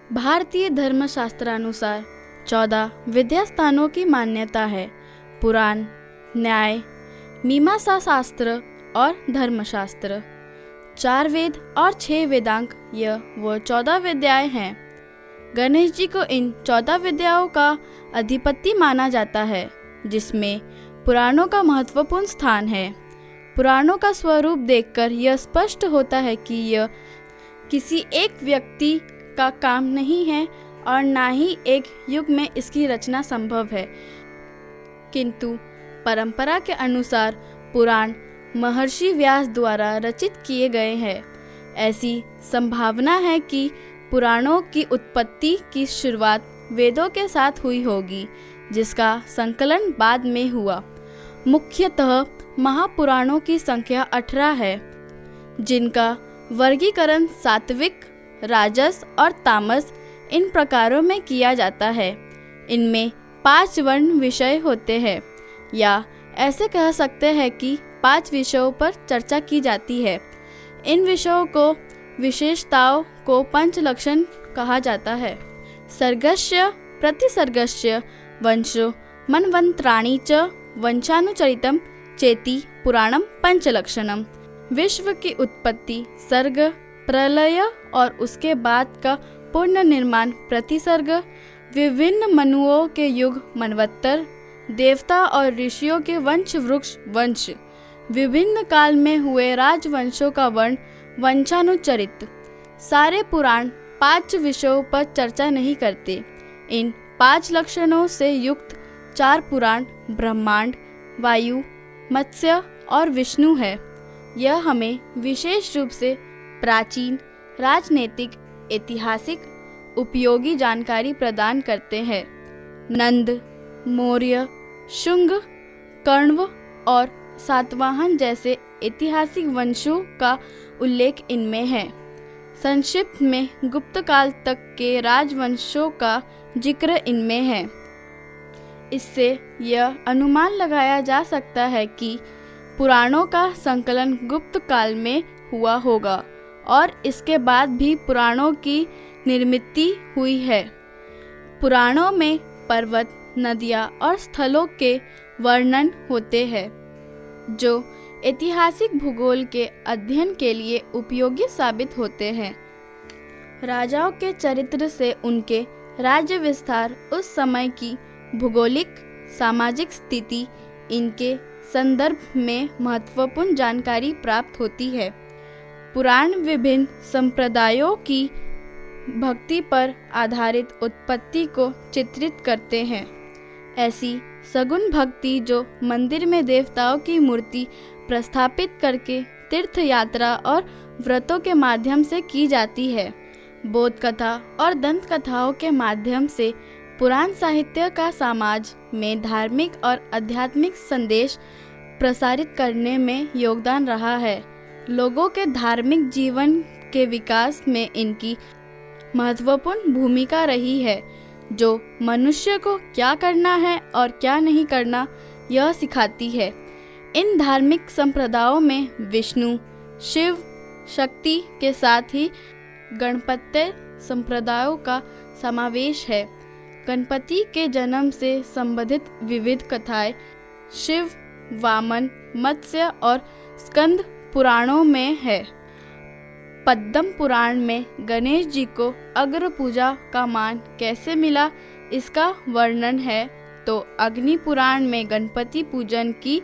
भारतीय धर्मशास्त्रानुसार 14 विद्या स्थानों की मान्यता है। पुराण, न्याय, मीमांसा शास्त्र और धर्मशास्त्र। 4 वेद और 6 वेदांग, यह वो 14 विद्याएं हैं। गणेश जी को इन 14 विद्याओं का अधिपति माना जाता है, जिसमें पुराणों का महत्वपूर्ण स्थान है। पुराणों का स्वरूप देखकर यह स्पष्ट होता है कि यह किसी एक व्यक्ति का काम नहीं है और ना ही एक युग में इसकी रचना संभव है, किंतु परंपरा के अनुसार पुराण महर्षि व्यास द्वारा रचित किए गए हैं। ऐसी संभावना है कि पुराणों की उत्पत्ति की शुरुआत वेदों के साथ हुई होगी, जिसका संकलन बाद में हुआ। मुख्यतः महापुराणों की संख्या 18 है, जिनका वर्गीकरण सात्विक, राजस और तामस इन प्रकारों में किया जाता है। इनमें 5 वर्ण विषय होते हैं, या ऐसे कह सकते हैं कि 5 विषयों पर चर्चा की जाती है। इन विषयों को विशेषताओं को पंच लक्षण कहा जाता है। सर्गस्य, प्रतिसर्गस्य, वंशो, मन्वंतराणि च वंशानुचरितम चेति पुराणम पंचलक्षणम। विश्व की उत्पत्ति, सर्ग, प्रलय और उसके बाद का पुनर्निर्माण प्रतिसर्ग, विभिन्न मनुओं के युग मनवत्तर, देवता और ऋषियों के वंश वृक्ष वंश, विभिन्न काल में हुए राजवंशों का वर्ण वंशानुचरित। सारे पुराण 5 विषयों पर चर्चा नहीं करते। इन 5 लक्षणों से युक्त 4 पुराण ब्रह्मांड, वायु, मत्स्य और विष्णु है। यह हमें विशेष रूप से प्राचीन, राजनीतिक, ऐतिहासिक, उपयोगी जानकारी प्रदान करते हैं। नंद, मौर्य, शुंग, कण्व और सातवाहन जैसे ऐतिहासिक वंशों का उल्लेख इनमें है। संक्षिप्त में गुप्त काल तक के राजवंशों का जिक्र इनमें है। इससे यह अनुमान लगाया जा सकता है कि पुराणों का संकलन गुप्त काल में हुआ होगा और इसके बाद भी पुराणों की निर्मित हुई है। पुराणों में पर्वत, नदियाँ और स्थलों के वर्णन होते हैं, जो ऐतिहासिक भूगोल के अध्ययन के लिए उपयोगी साबित होते हैं। राजाओं के चरित्र से उनके राज्य विस्तार, उस समय की भौगोलिक सामाजिक स्थिति, इनके संदर्भ में महत्वपूर्ण जानकारी प्राप्त होती है। पुराण विभिन्न संप्रदायों की भक्ति पर आधारित उत्पत्ति को चित्रित करते हैं। ऐसी सगुण भक्ति जो मंदिर में देवताओं की मूर्ति प्रस्थापित करके तीर्थ यात्रा और व्रतों के माध्यम से की जाती है। बोध कथा और दंत कथाओं के माध्यम से पुराण साहित्य का समाज में धार्मिक और आध्यात्मिक संदेश प्रसारित करने में योगदान रहा है। लोगों के धार्मिक जीवन के विकास में इनकी महत्वपूर्ण भूमिका रही है, जो मनुष्य को क्या करना है और क्या नहीं करना यह सिखाती है। इन धार्मिक संप्रदायों में विष्णु, शिव, शक्ति के साथ ही गणपत्य संप्रदायों का समावेश है। गणपति के जन्म से संबंधित विविध कथाएं शिव, वामन, मत्स्य और स्कंद पुराणों में है। पद्म पुराण में गणेश जी को अग्र पूजा का मान कैसे मिला, इसका वर्णन है, तो अग्नि पुराण में गणपति पूजन की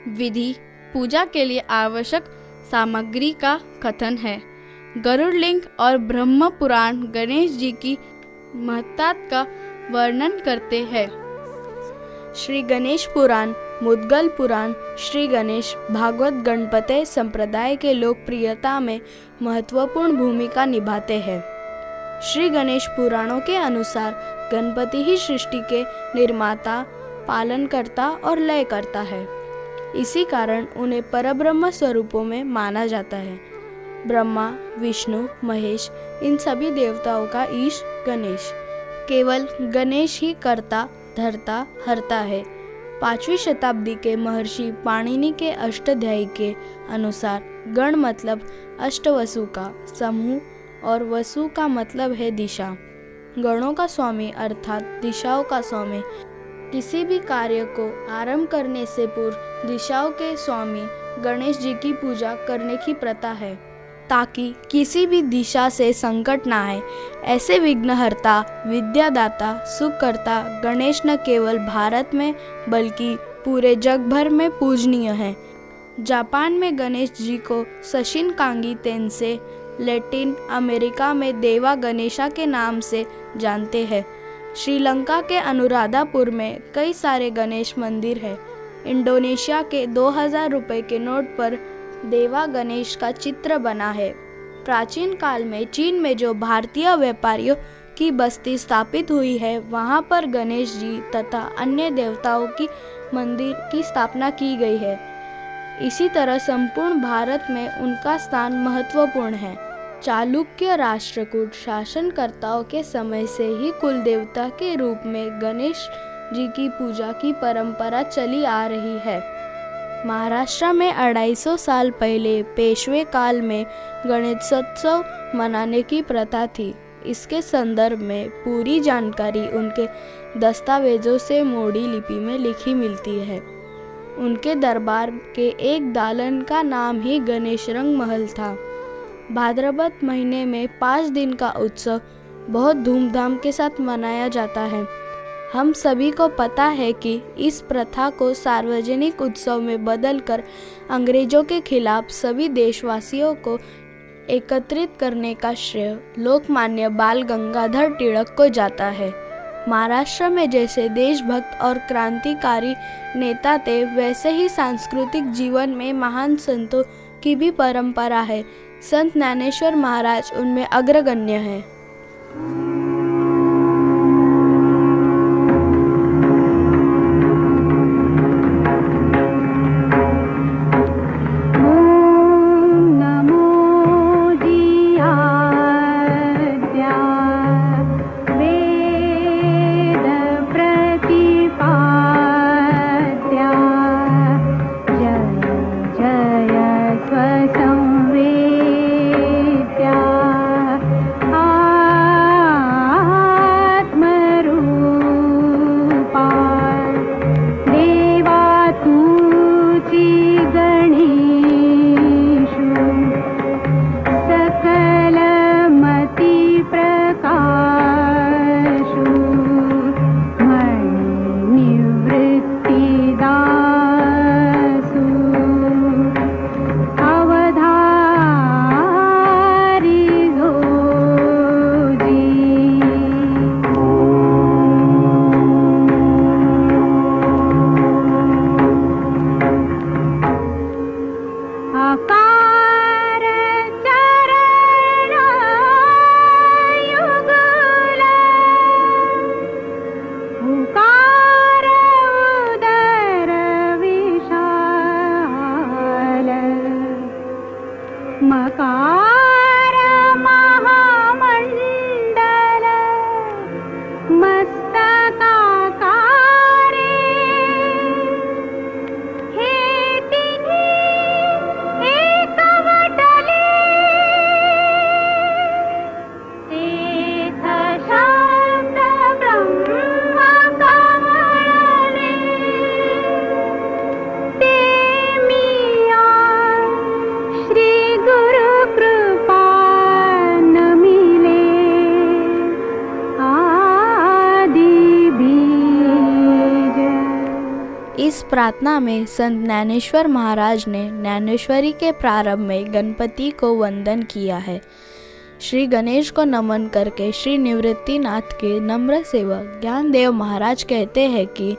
विधि, पूजा के लिए आवश्यक सामग्री का कथन है। गरुड़ लिंग और ब्रह्म पुराण गणेश जी की महत्ता का वर्णन करते हैं। श्री गणेश पुराण, मुद्गल पुराण, श्री गणेश भागवत गणपति संप्रदाय के लोकप्रियता में महत्वपूर्ण भूमिका निभाते हैं। श्री गणेश पुराणों के अनुसार गणपति ही सृष्टि के निर्माता, पालनकर्ता और लयकर्ता है। इसी कारण उन्हें परब्रह्म स्वरूपों में माना जाता है। ब्रह्मा, विष्णु, महेश, इन सभी देवताओं का ईश गणेश। केवल गणेश ही कर्ता, धर्ता, हरता है। 5वीं शताब्दी के महर्षि पाणिनि के अष्टाध्यायी के अनुसार गण मतलब अष्टवसु का समूह और वसु का मतलब है दिशा। गणों का स्वामी अर्थात दिशाओं का स्वामी। किसी भी कार्य को आरंभ करने से पूर्व दिशाओं के स्वामी गणेश जी की पूजा करने की प्रथा है, ताकि किसी भी दिशा से संकट ना आए। ऐसे विघ्नहर्ता, विद्यादाता, सुखकर्ता गणेश न केवल भारत में बल्कि पूरे जग भर में पूजनीय हैं। जापान में गणेश जी को सशिन कांगी तेनसे, लैटिन अमेरिका में देवा गणेशा के नाम से जानते हैं। श्रीलंका के अनुराधापुर में कई सारे गणेश मंदिर हैं। इंडोनेशिया के 2000 रुपये के नोट पर देवा गणेश का चित्र बना है। प्राचीन काल में चीन में जो भारतीय व्यापारियों की बस्ती स्थापित हुई है, वहाँ पर गणेश जी तथा अन्य देवताओं की मंदिर की स्थापना की गई है। इसी तरह संपूर्ण भारत में उनका स्थान महत्वपूर्ण है। चालुक्य राष्ट्रकूट शासनकर्ताओं के समय से ही कुल देवता के रूप में गणेश जी की पूजा की परंपरा चली आ रही है। महाराष्ट्र में 250 साल पहले पेशवे काल में गणेशोत्सव मनाने की प्रथा थी। इसके संदर्भ में पूरी जानकारी उनके दस्तावेजों से मोड़ी लिपि में लिखी मिलती है। उनके दरबार के एक दालन का नाम ही गणेश रंग महल था। भाद्रपद महीने में 5 दिन का उत्सव बहुत धूमधाम के साथ मनाया जाता है। हम सभी को पता है कि इस प्रथा को सार्वजनिक उत्सव में बदलकर अंग्रेजों के खिलाफ सभी देशवासियों को एकत्रित करने का श्रेय लोकमान्य बाल गंगाधर तिलक को जाता है। महाराष्ट्र में जैसे देशभक्त और क्रांतिकारी नेता थे, वैसे ही सांस्कृतिक जीवन में महान संतों की भी परंपरा है। संत ज्ञानेश्वर महाराज उनमें अग्रगण्य हैं। इस प्रार्थना में संत ज्ञानेश्वर महाराज ने ज्ञानेश्वरी के प्रारंभ में गणपति को वंदन किया है। श्री गणेश को नमन करके श्री निवृत्तिनाथ के नम्र सेवक ज्ञानदेव महाराज कहते हैं कि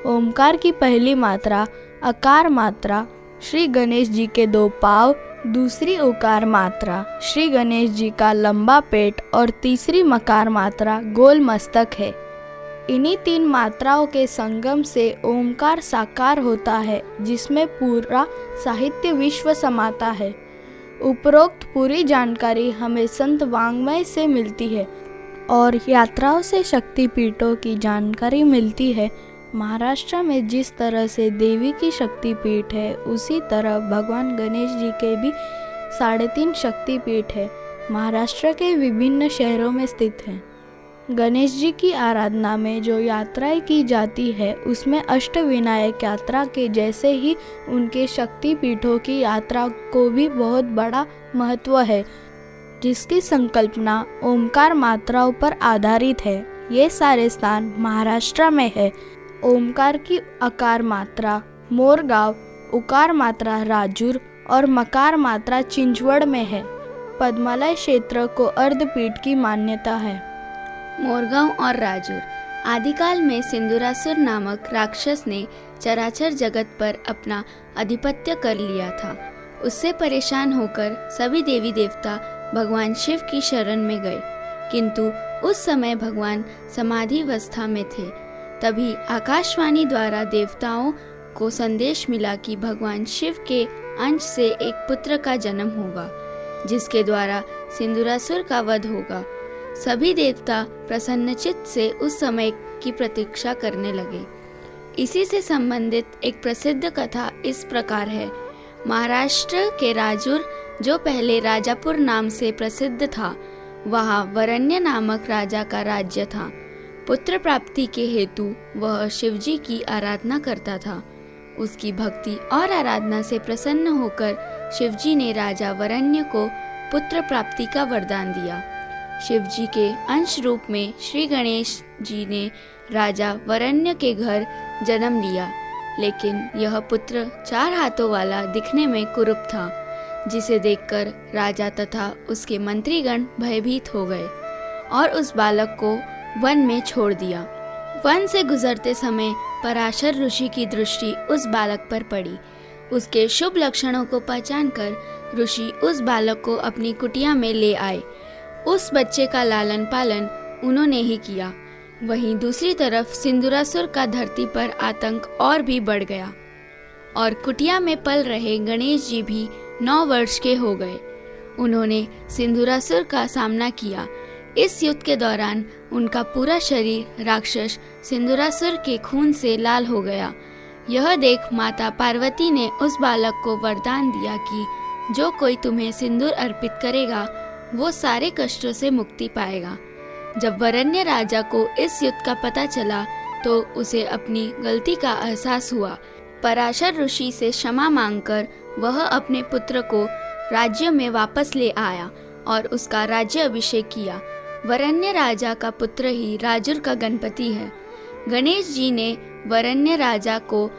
ओमकार की पहली मात्रा अकार मात्रा, श्री गणेश जी के 2 पाँव, दूसरी उकार मात्रा, श्री गणेश जी का लंबा पेट और तीसरी मकार मात्रा गोल मस्तक है। इन्हीं 3 मात्राओं के संगम से ओमकार साकार होता है, जिसमें पूरा साहित्य विश्व समाता है। उपरोक्त पूरी जानकारी हमें संत वाङ्मय से मिलती है और यात्राओं से शक्तिपीठों की जानकारी मिलती है। महाराष्ट्र में जिस तरह से देवी की शक्तिपीठ है, उसी तरह भगवान गणेश जी के भी 3.5 शक्तिपीठ है। महाराष्ट्र के विभिन्न शहरों में स्थित हैं। गणेश जी की आराधना में जो यात्राएं की जाती है उसमें अष्टविनायक यात्रा के जैसे ही उनके शक्ति पीठों की यात्रा को भी बहुत बड़ा महत्व है, जिसकी संकल्पना ओमकार मात्राओं पर आधारित है। ये सारे स्थान महाराष्ट्र में है। ओमकार की अकार मात्रा मोरगांव, उकार मात्रा राजूर और मकार मात्रा चिंचवड़ में है। पद्मालय क्षेत्र को अर्धपीठ की मान्यता है। मोरगांव और राजूर। आदिकाल में सिंदूरासुर नामक राक्षस ने चराचर जगत पर अपना आधिपत्य कर लिया था। उससे परेशान होकर सभी देवी देवता भगवान शिव की शरण में गए, किंतु उस समय भगवान समाधि अवस्था में थे। तभी आकाशवाणी द्वारा देवताओं को संदेश मिला कि भगवान शिव के अंश से एक पुत्र का जन्म होगा, जिसके द्वारा सिंदूरासुर का वध होगा। सभी देवता प्रसन्नचित्त से उस समय की प्रतीक्षा करने लगे। इसी से संबंधित एक प्रसिद्ध कथा इस प्रकार है। महाराष्ट्र के राजूर, जो पहले राजापुर नाम से प्रसिद्ध था, वहाँ वरण्य नामक राजा का राज्य था। पुत्र प्राप्ति के हेतु वह शिवजी की आराधना करता था। उसकी भक्ति और आराधना से प्रसन्न होकर शिवजी ने राजा वरण्य को पुत्र प्राप्ति का वरदान दिया। शिवजी के अंश रूप में श्री गणेश जी ने राजा वरण्य के घर जन्म लिया, लेकिन यह पुत्र 4 हाथों वाला दिखने में कुरूप था, जिसे देखकर राजा तथा उसके मंत्रीगण भयभीत हो गए और उस बालक को वन में छोड़ दिया। वन से गुजरते समय पराशर ऋषि की दृष्टि उस बालक पर पड़ी। उसके शुभ लक्षणों को पहचानकर ऋषि उस बालक को अपनी कुटिया में ले आए। उस बच्चे का लालन पालन उन्होंने ही किया। वहीं दूसरी तरफ सिंदूरासुर का धरती पर आतंक और भी बढ़ गया और कुटिया में पल रहे गणेश जी भी 9 वर्ष के हो गए। उन्होंने सिंदूरासुर का सामना किया। इस युद्ध के दौरान उनका पूरा शरीर राक्षस सिंदूरासुर के खून से लाल हो गया। यह देख माता पार्वती ने उस बालक को वरदान दिया कि जो कोई तुम्हें सिंदूर अर्पित करेगा वो सारे कष्टों से मुक्ति पाएगा। जब वरण्य राजा को इस युद्ध का पता चला तो उसे अपनी गलती का एहसास हुआ। पराशर ऋषि से क्षमा मांगकर वह अपने पुत्र को राज्य में वापस ले आया और उसका राज्य अभिषेक किया। वरण्य राजा का पुत्र ही राजूर का गणपति है। गणेश जी ने वरण्य राजा को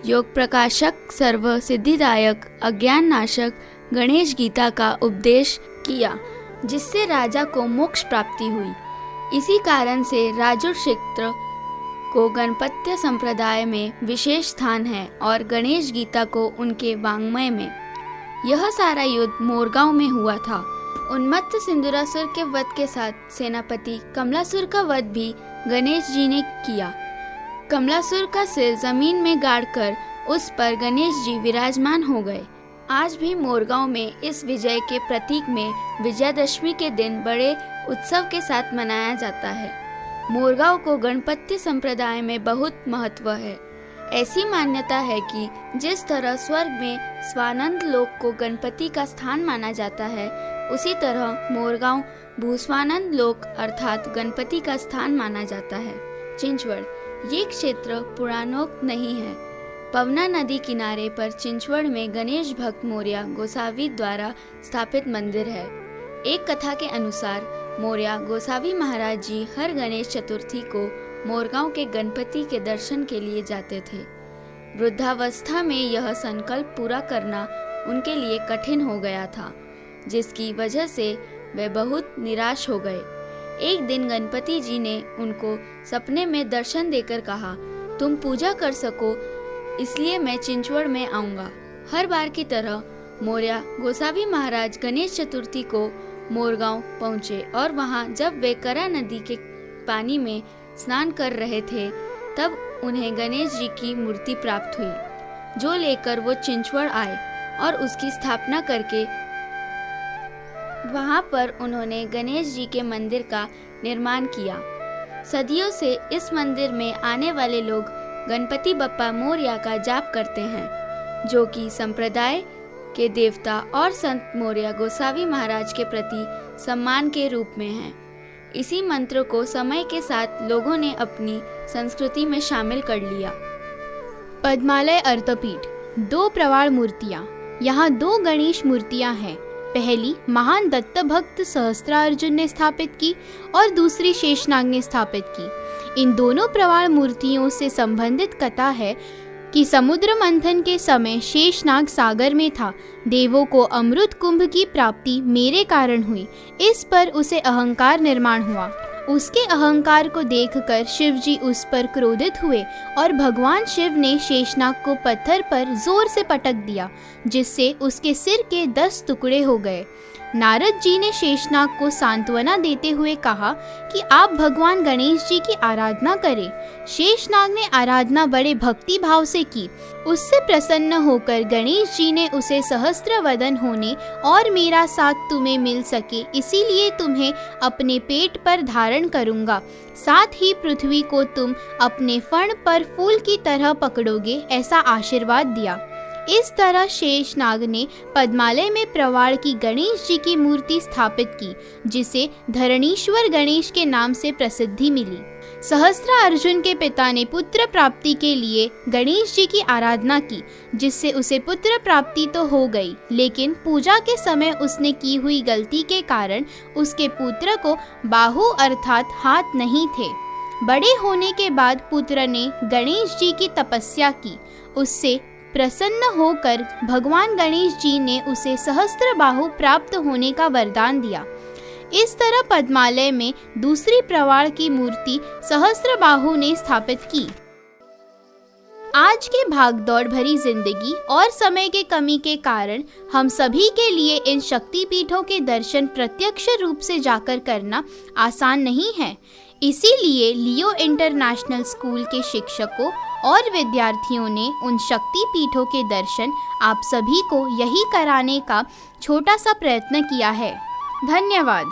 योग प्रकाशक, सर्व सिद्धिदायक, अज्ञान नाशक गणेश गीता का उपदेश किया, जिससे राजा को मोक्ष प्राप्ति हुई। इसी कारण से राजूर क्षेत्र को गणपत्य संप्रदाय में विशेष स्थान है और गणेश गीता को उनके वाङ्मय में। यह सारा युद्ध मोरगांव में हुआ था। उन्मत्त सिंदूरासुर के वध के साथ सेनापति कमलासुर का वध भी गणेश जी ने किया। कमलासुर का सिर जमीन में गाड़कर उस पर गणेश जी विराजमान हो गए। आज भी मोरगांव में इस विजय के प्रतीक में विजयादशमी के दिन बड़े उत्सव के साथ मनाया जाता है। मोरगांव को गणपत्य संप्रदाय में बहुत महत्व है। ऐसी मान्यता है कि जिस तरह स्वर्ग में स्वानंद लोक को गणपति का स्थान माना जाता है, उसी तरह मोरगांव भूस्वानंद लोक अर्थात गणपति का स्थान माना जाता है। चिंचवड़ ये क्षेत्र पुराणोक्त नहीं है। पवना नदी किनारे पर चिंचवड़ में गणेश भक्त मौर्य गोसावी द्वारा स्थापित मंदिर है। एक कथा के अनुसार मौर्य गोसावी महाराज जी हर गणेश चतुर्थी को मोरगांव के गणपति के दर्शन के लिए जाते थे। वृद्धावस्था में यह संकल्प पूरा करना उनके लिए कठिन हो गया था, जिसकी वजह से वे बहुत निराश हो गए। एक दिन गणपति जी ने उनको सपने में दर्शन देकर कहा, तुम पूजा कर सको इसलिए मैं चिंचवड़ में आऊँगा। हर बार की तरह मौर्य गोसावी महाराज गणेश चतुर्थी को मोरगांव पहुँचे और वहाँ जब वे करा नदी के पानी में स्नान कर रहे थे तब उन्हें गणेश जी की मूर्ति प्राप्त हुई, जो लेकर वो चिंचवड़ आए और उसकी स्थापना करके वहाँ पर उन्होंने गणेश जी के मंदिर का निर्माण किया। सदियों से इस मंदिर में आने वाले लोग गणपति बप्पा मौर्य का जाप करते हैं, जो कि संप्रदाय के देवता और संत मौर्य गोसावी महाराज के प्रति सम्मान के रूप में है। इसी मंत्र को समय के साथ लोगों ने अपनी संस्कृति में शामिल कर लिया। पद्मालय अर्थपीठ, 2 प्रवाल मूर्तियाँ। यहाँ 2 गणेश मूर्तियाँ हैं। पहली महान दत्त भक्त सहस्त्रार्जुन ने स्थापित की और दूसरी शेषनाग ने स्थापित की। इन दोनों प्रवाल मूर्तियों से संबंधित कथा है कि समुद्र मंथन के समय शेषनाग सागर में था। देवों को अमृत कुंभ की प्राप्ति मेरे कारण हुई, इस पर उसे अहंकार निर्माण हुआ। उसके अहंकार को देखकर शिवजी उस पर क्रोधित हुए और भगवान शिव ने शेषनाग को पत्थर पर जोर से पटक दिया, जिससे उसके सिर के 10 टुकड़े हो गए। नारद जी ने शेषनाग को सांत्वना देते हुए कहा कि आप भगवान गणेश जी की आराधना करें। शेषनाग ने आराधना बड़े भक्ति भाव से की। उससे प्रसन्न होकर गणेश जी ने उसे सहस्त्र वदन होने और मेरा साथ तुम्हें मिल सके, इसीलिए तुम्हें अपने पेट पर धारण करूंगा, साथ ही पृथ्वी को तुम अपने फण पर फूल की तरह पकड़ोगे, ऐसा आशीर्वाद दिया। इस तरह शेषनाग ने पद्मालय में प्रवाल की गणेश जी की मूर्ति स्थापित की, जिसे धरणीश्वर गणेश के नाम से प्रसिद्धि मिली। सहस्त्रार्जुन के पिता ने पुत्र प्राप्ति के लिए गणेश जी की आराधना की, जिससे उसे पुत्र प्राप्ति तो हो गई, लेकिन पूजा के समय उसने की हुई गलती के कारण उसके पुत्र को बाहु अर्थात हाथ नहीं थे। बड़े होने के बाद पुत्र ने गणेश जी की तपस्या की। उससे प्रसन्न होकर भगवान गणेश जी ने उसे सहस्त्र बाहु प्राप्त होने का वरदान दिया। इस तरह पद्मालय में दूसरी प्रवाल की मूर्ति सहस्त्र बाहु ने स्थापित की। आज के भागदौड़ भरी जिंदगी और समय के कमी के कारण हम सभी के लिए इन शक्तिपीठों के दर्शन प्रत्यक्ष रूप से जाकर करना आसान नहीं है। इसीलिए लियो इंटरनेशनल स्कूल के शिक्षकों और विद्यार्थियों ने उन शक्ति पीठों के दर्शन आप सभी को यही कराने का छोटा सा प्रयत्न किया है। धन्यवाद।